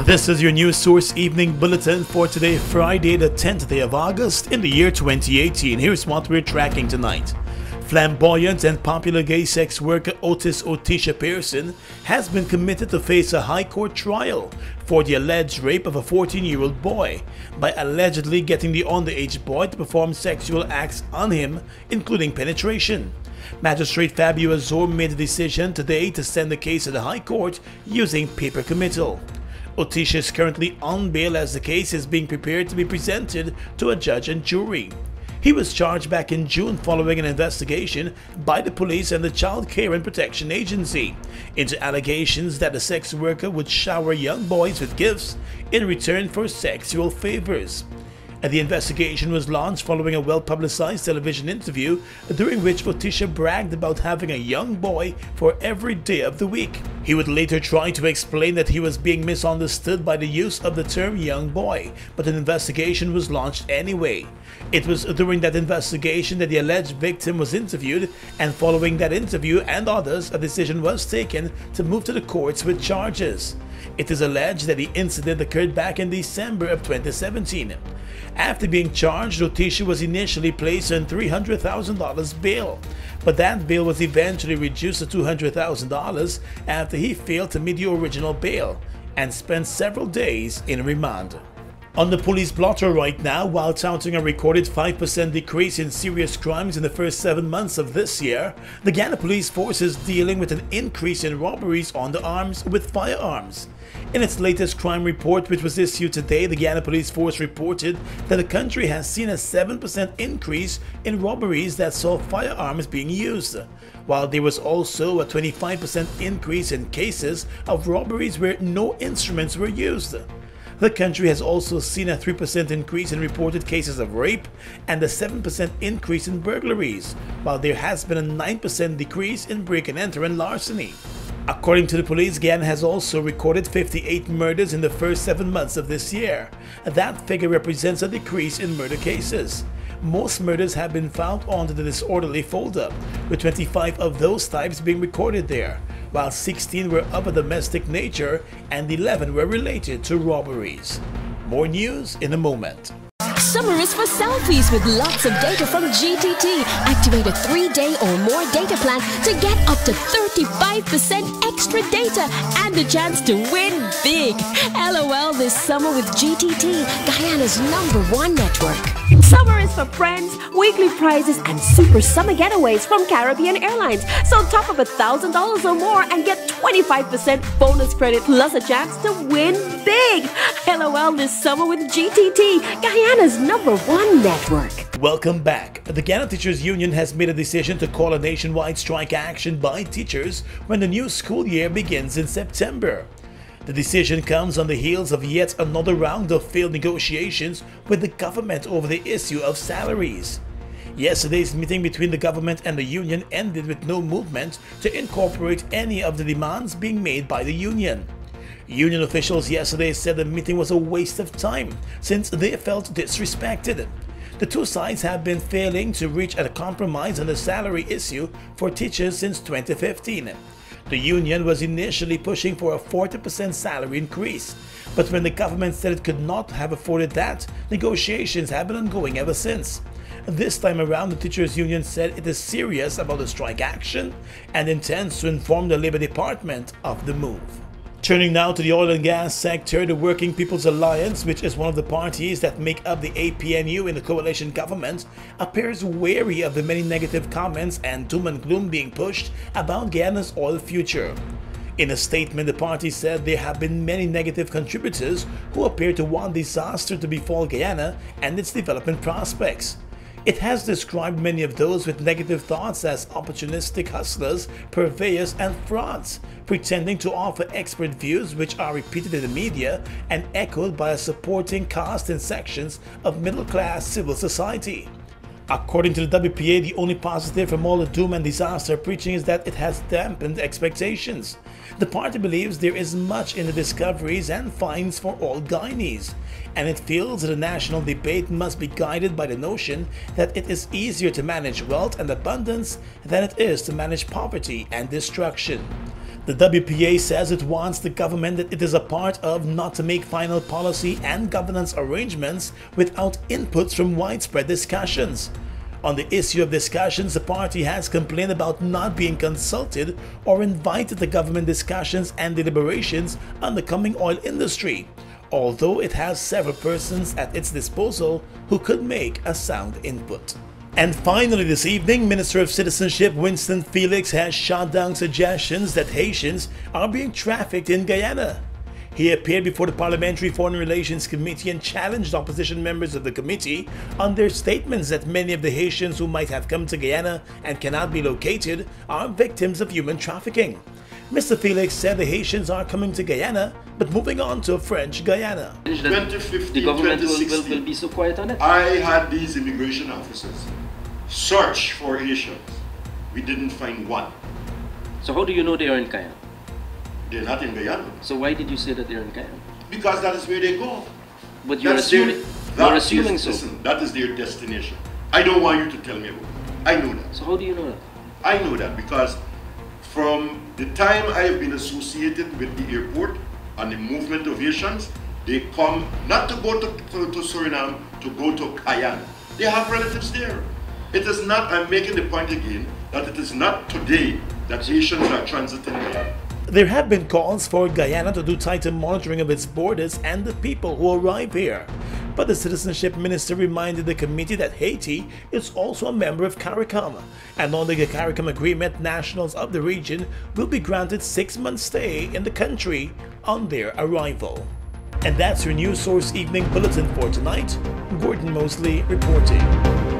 This is your news source evening bulletin for today, Friday the 10th day of August in the year 2018. Here's what we're tracking tonight. Flamboyant and popular gay sex worker Otisha Pearson has been committed to face a high court trial for the alleged rape of a 14-year-old boy by allegedly getting the underage boy to perform sexual acts on him, including penetration. Magistrate Fabio Azor made the decision today to send the case to the High Court using paper committal. Otisha is currently on bail as the case is being prepared to be presented to a judge and jury. He was charged back in June following an investigation by the police and the Child Care and Protection Agency into allegations that the sex worker would shower young boys with gifts in return for sexual favors. The investigation was launched following a well-publicized television interview during which Otisha bragged about having a young boy for every day of the week. He would later try to explain that he was being misunderstood by the use of the term young boy, but an investigation was launched anyway. It was during that investigation that the alleged victim was interviewed, and following that interview and others, a decision was taken to move to the courts with charges. It is alleged that the incident occurred back in December of 2017. After being charged, Otisha was initially placed on $300,000 bail, but that bail was eventually reduced to $200,000 after he failed to meet the original bail and spent several days in remand. On the police blotter right now, while touting a recorded 5% decrease in serious crimes in the first 7 months of this year, the Guyana police force is dealing with an increase in robberies on the arms with firearms. In its latest crime report, which was issued today, the Guyana police force reported that the country has seen a 7% increase in robberies that saw firearms being used, while there was also a 25% increase in cases of robberies where no instruments were used. The country has also seen a 3% increase in reported cases of rape and a 7% increase in burglaries, while there has been a 9% decrease in break-and-enter and larceny. According to the police, Guyana has also recorded 58 murders in the first 7 months of this year. That figure represents a decrease in murder cases. Most murders have been found under the disorderly folder, with 25 of those types being recorded there, while 16 were of a domestic nature and 11 were related to robberies. More news in a moment. Summer is for selfies with lots of data from GTT. Activate a 3-day or more data plan to get up to 35% extra data and a chance to win big. LOL this summer with GTT, Guyana's #1 network. Summer is for friends, weekly prizes, and super summer getaways from Caribbean Airlines. So top up $1,000 or more and get 25% bonus credit plus a chance to win big. LOL this summer with GTT, Guyana's #1 network. Welcome back. The Guyana Teachers Union has made a decision to call a nationwide strike action by teachers when the new school year begins in September. The decision comes on the heels of yet another round of failed negotiations with the government over the issue of salaries. Yesterday's meeting between the government and the union ended with no movement to incorporate any of the demands being made by the union. Union officials yesterday said the meeting was a waste of time since they felt disrespected. The two sides have been failing to reach a compromise on the salary issue for teachers since 2015. The union was initially pushing for a 40% salary increase, but when the government said it could not have afforded that, negotiations have been ongoing ever since. This time around, the teachers union said it is serious about the strike action and intends to inform the Labor Department of the move. Turning now to the oil and gas sector, the Working People's Alliance, which is one of the parties that make up the APNU in the coalition government, appears wary of the many negative comments and doom and gloom being pushed about Guyana's oil future. In a statement, the party said there have been many negative contributors who appear to want disaster to befall Guyana and its development prospects. It has described many of those with negative thoughts as opportunistic hustlers, purveyors, and frauds, pretending to offer expert views which are repeated in the media and echoed by a supporting cast in sections of middle-class civil society. According to the WPA, the only positive from all the doom and disaster preaching is that it has dampened expectations. The party believes there is much in the discoveries and finds for all Guyanese, and it feels that the national debate must be guided by the notion that it is easier to manage wealth and abundance than it is to manage poverty and destruction. The WPA says it wants the government that it is a part of not to make final policy and governance arrangements without inputs from widespread discussions. On the issue of discussions, the party has complained about not being consulted or invited to government discussions and deliberations on the coming oil industry, although it has several persons at its disposal who could make a sound input. And finally this evening, Minister of Citizenship Winston Felix has shot down suggestions that Haitians are being trafficked in Guyana. He appeared before the Parliamentary Foreign Relations Committee and challenged opposition members of the committee on their statements that many of the Haitians who might have come to Guyana and cannot be located are victims of human trafficking. Mr. Felix said the Haitians are coming to Guyana but moving on to French Guyana. 2015, the government 2016, will be so quiet on it? I had these immigration officers search for Haitians. We didn't find one. So how do you know they are in Guyana? They're not in Guyana. So why did you say that they're in Guyana? Because that is where they go. But you're assuming so. Listen, that is their destination. I don't want you to tell me about it. I know that. So how do you know that? I know that because from the time I have been associated with the airport and the movement of Haitians, they come not to go to Suriname, to go to Guyana. They have relatives there. It is not, I'm making the point again, that it is not today that Haitians are transiting Guyana. There have been calls for Guyana to do tighter monitoring of its borders and the people who arrive here. But the Citizenship Minister reminded the committee that Haiti is also a member of CARICOM, and under the CARICOM agreement, nationals of the region will be granted 6 months stay in the country on their arrival. And that's your News Source Evening Bulletin for tonight. Gordon Mosley reporting.